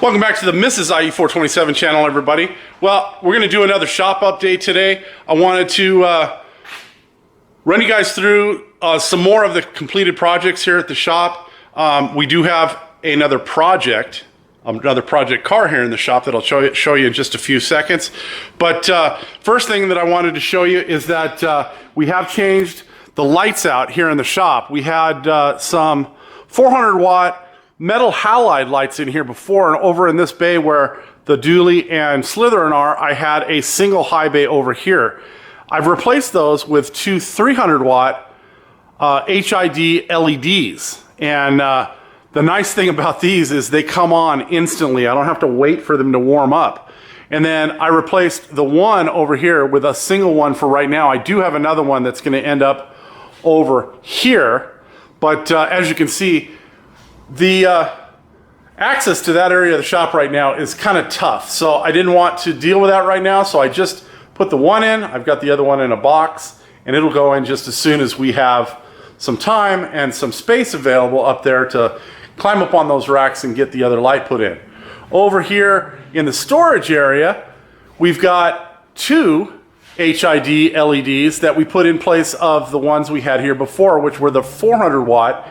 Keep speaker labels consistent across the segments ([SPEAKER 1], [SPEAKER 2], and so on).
[SPEAKER 1] Welcome back to the Mrs. IE427 channel, everybody. Well, we're going to do another shop update today. I wanted to run you guys through some more of the completed projects here at the shop. We do have another project car here in the shop that I'll show you in just a few seconds. But first thing that I wanted to show you is that we have changed the lights out here in the shop. We had some 400 watt metal halide lights in here before, and over in this bay where the Dooley and Slytherin are, I had a single high bay over here. I've replaced those with two 300 watt HID LEDs, and the nice thing about these is they come on instantly. I don't have to wait for them to warm up. And then I replaced the one over here with a single one for right now. I do have another one that's going to end up over here, but as you can see, the access to that area of the shop right now is kind of tough. So I didn't want to deal with that right now, so I just put the one in. I've got the other one in a box, and it'll go in just as soon as we have some time and some space available up there to climb up on those racks and get the other light put in. Over here in the storage area, we've got two HID LEDs that we put in place of the ones we had here before, which were the 400 watt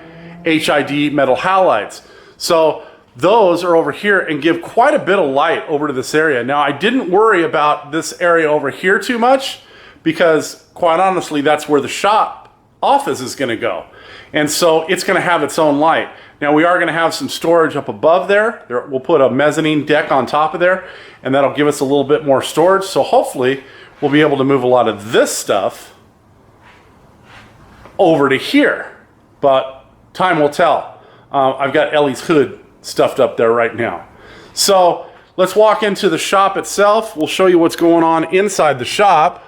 [SPEAKER 1] HID metal halides. So those are over here and give quite a bit of light over to this area. Now, I didn't worry about this area over here too much because, quite honestly, that's where the shop office is going to go. And so it's going to have its own light. Now, we are going to have some storage up above there. We'll put a mezzanine deck on top of there, and that'll give us a little bit more storage. So hopefully we'll be able to move a lot of this stuff over to here. But time will tell. I've got Ellie's hood stuffed up there right now. So let's walk into the shop itself. We'll show you what's going on inside the shop.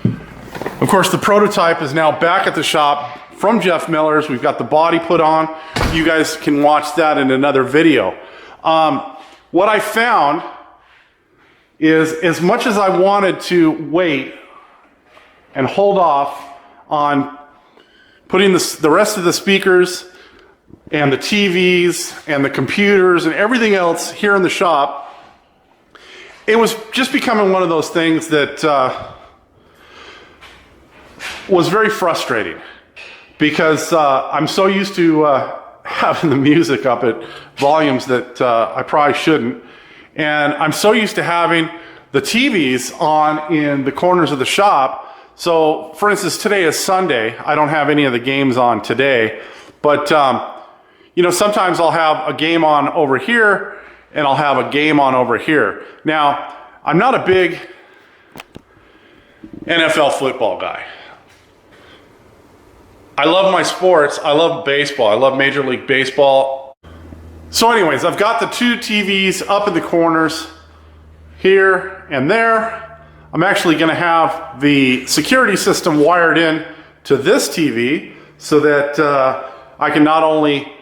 [SPEAKER 1] Of course, the prototype is now back at the shop from Jeff Miller's. We've got the body put on. You guys can watch that in another video. What I found is, as much as I wanted to wait and hold off on putting the rest of the speakers and the TVs and the computers and everything else here in the shop, it was just becoming one of those things that was very frustrating because I'm so used to having the music up at volumes that I probably shouldn't. And I'm so used to having the TVs on in the corners of the shop. So, for instance, today is Sunday. I don't have any of the games on today, but you know, sometimes I'll have a game on over here and I'll have a game on over here. Now, I'm not a big NFL football guy. I love my sports. I love baseball. I love Major League Baseball. So anyways, I've got the two TVs up in the corners here and there. I'm actually going to have the security system wired in to this TV so that I can not only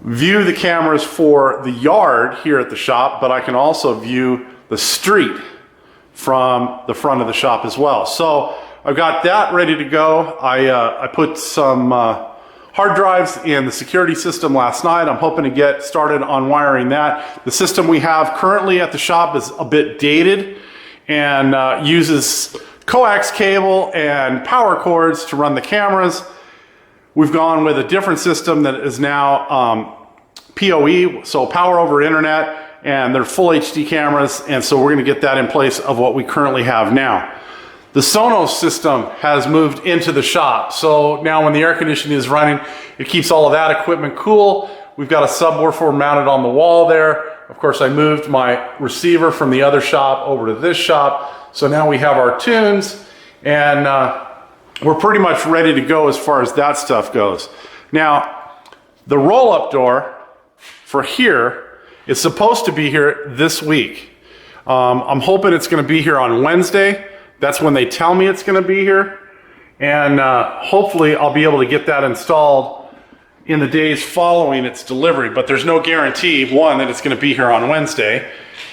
[SPEAKER 1] view the cameras for the yard here at the shop, but I can also view the street from the front of the shop as well. So I've got that ready to go. I put some hard drives in the security system last night. I'm hoping to get started on wiring that. The system we have currently at the shop is a bit dated and uses coax cable and power cords to run the cameras. We've gone with a different system that is now PoE, so power over internet, and they're full HD cameras, and so we're going to get that in place of what we currently have now. The Sonos system has moved into the shop, so now when the air conditioning is running, it keeps all of that equipment cool. We've got a subwoofer mounted on the wall there. Of course, I moved my receiver from the other shop over to this shop, so now we have our tunes, and we're pretty much ready to go as far as that stuff goes. Now, the roll-up door for here is supposed to be here this week. I'm hoping it's going to be here on Wednesday. That's when they tell me it's going to be here. And hopefully I'll be able to get that installed in the days following its delivery. But there's no guarantee, one, that it's going to be here on Wednesday,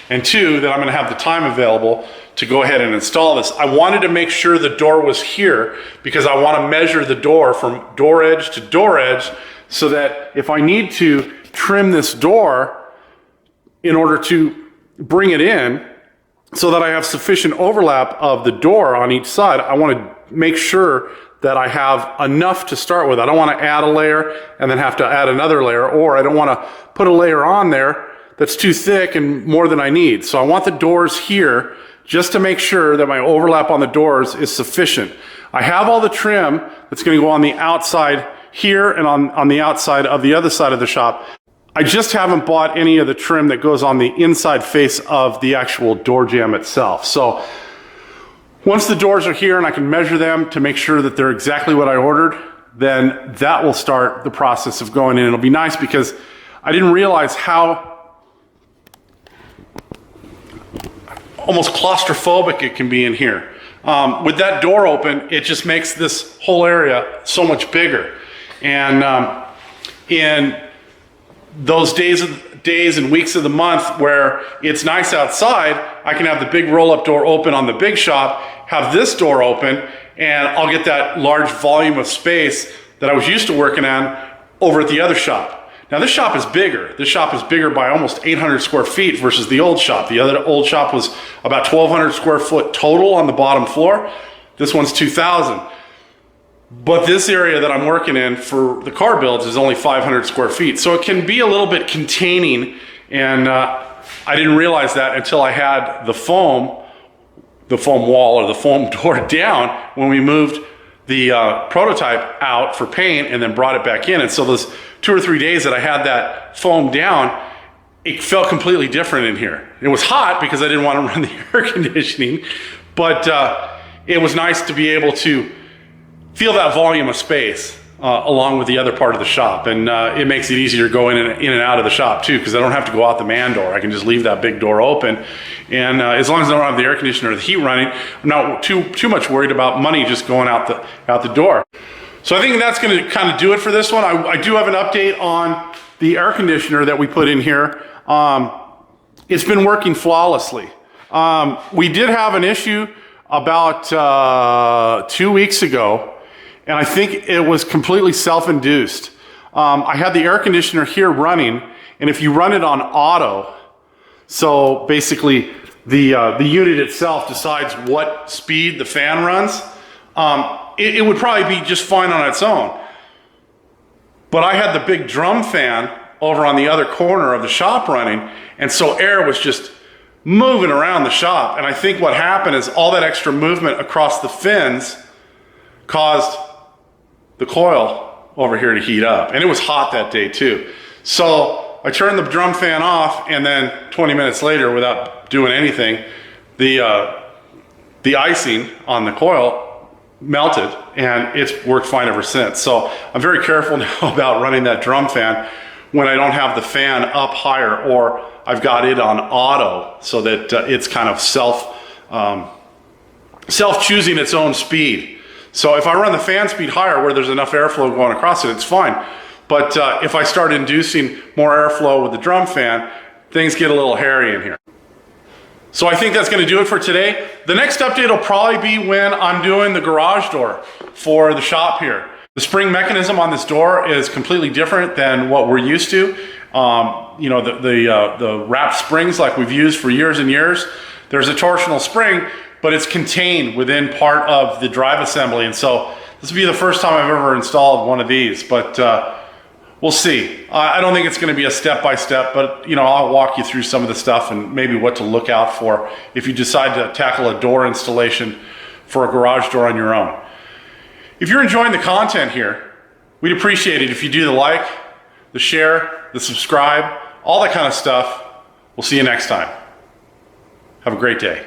[SPEAKER 1] and two, that I'm going to have the time available to go ahead and install this. I wanted to make sure the door was here because I want to measure the door from door edge to door edge so that if I need to trim this door in order to bring it in so that I have sufficient overlap of the door on each side, I want to make sure that I have enough to start with. I don't want to add a layer and then have to add another layer, or I don't want to put a layer on there that's too thick and more than I need. So I want the doors here just to make sure that my overlap on the doors is sufficient. I have all the trim that's going to go on the outside here and on the outside of the other side of the shop. I just haven't bought any of the trim that goes on the inside face of the actual door jamb itself. So once the doors are here and I can measure them to make sure that they're exactly what I ordered, then that will start the process of going in. It'll be nice because I didn't realize how almost claustrophobic it can be in here. With that door open, it just makes this whole area so much bigger. And in those days and weeks of the month where it's nice outside, I can have the big roll-up door open on the big shop, have this door open, and I'll get that large volume of space that I was used to working on over at the other shop. Now this shop is bigger. This shop is bigger by almost 800 square feet versus the old shop. The other old shop was about 1,200 square foot total on the bottom floor. This one's 2,000. But this area that I'm working in for the car builds is only 500 square feet. So it can be a little bit containing, and I didn't realize that until I had the foam wall or the foam door down when we moved the prototype out for paint and then brought it back in. And so those 2 or 3 days that I had that foam down, it felt completely different in here. It was hot because I didn't want to run the air conditioning, but it was nice to be able to feel that volume of space along with the other part of the shop. And it makes it easier to go in and out of the shop too, because I don't have to go out the man door. I can just leave that big door open. And as long as I don't have the air conditioner or the heat running, I'm not too much worried about money just going out the door. So I think that's going to kind of do it for this one. I do have an update on the air conditioner that we put in here. It's been working flawlessly. We did have an issue about 2 weeks ago, and I think it was completely self-induced. I had the air conditioner here running, and if you run it on auto, so basically the unit itself decides what speed the fan runs, it would probably be just fine on its own. But I had the big drum fan over on the other corner of the shop running, and so air was just moving around the shop. And I think what happened is all that extra movement across the fins caused the coil over here to heat up. And it was hot that day too. So I turned the drum fan off, and then 20 minutes later, without doing anything, the icing on the coil melted, and it's worked fine ever since. So I'm very careful now about running that drum fan when I don't have the fan up higher, or I've got it on auto so that it's kind of self-choosing its own speed. So if I run the fan speed higher where there's enough airflow going across it, it's fine. But if I start inducing more airflow with the drum fan, things get a little hairy in here. So I think that's going to do it for today. The next update will probably be when I'm doing the garage door for the shop here. The spring mechanism on this door is completely different than what we're used to. You know, the wrap springs like we've used for years and years, there's a torsional spring, but it's contained within part of the drive assembly. And so this will be the first time I've ever installed one of these, but we'll see. I don't think it's going to be a step-by-step, but you know, I'll walk you through some of the stuff and maybe what to look out for if you decide to tackle a door installation for a garage door on your own. If you're enjoying the content here, we'd appreciate it if you do the like, the share, the subscribe, all that kind of stuff. We'll see you next time. Have a great day.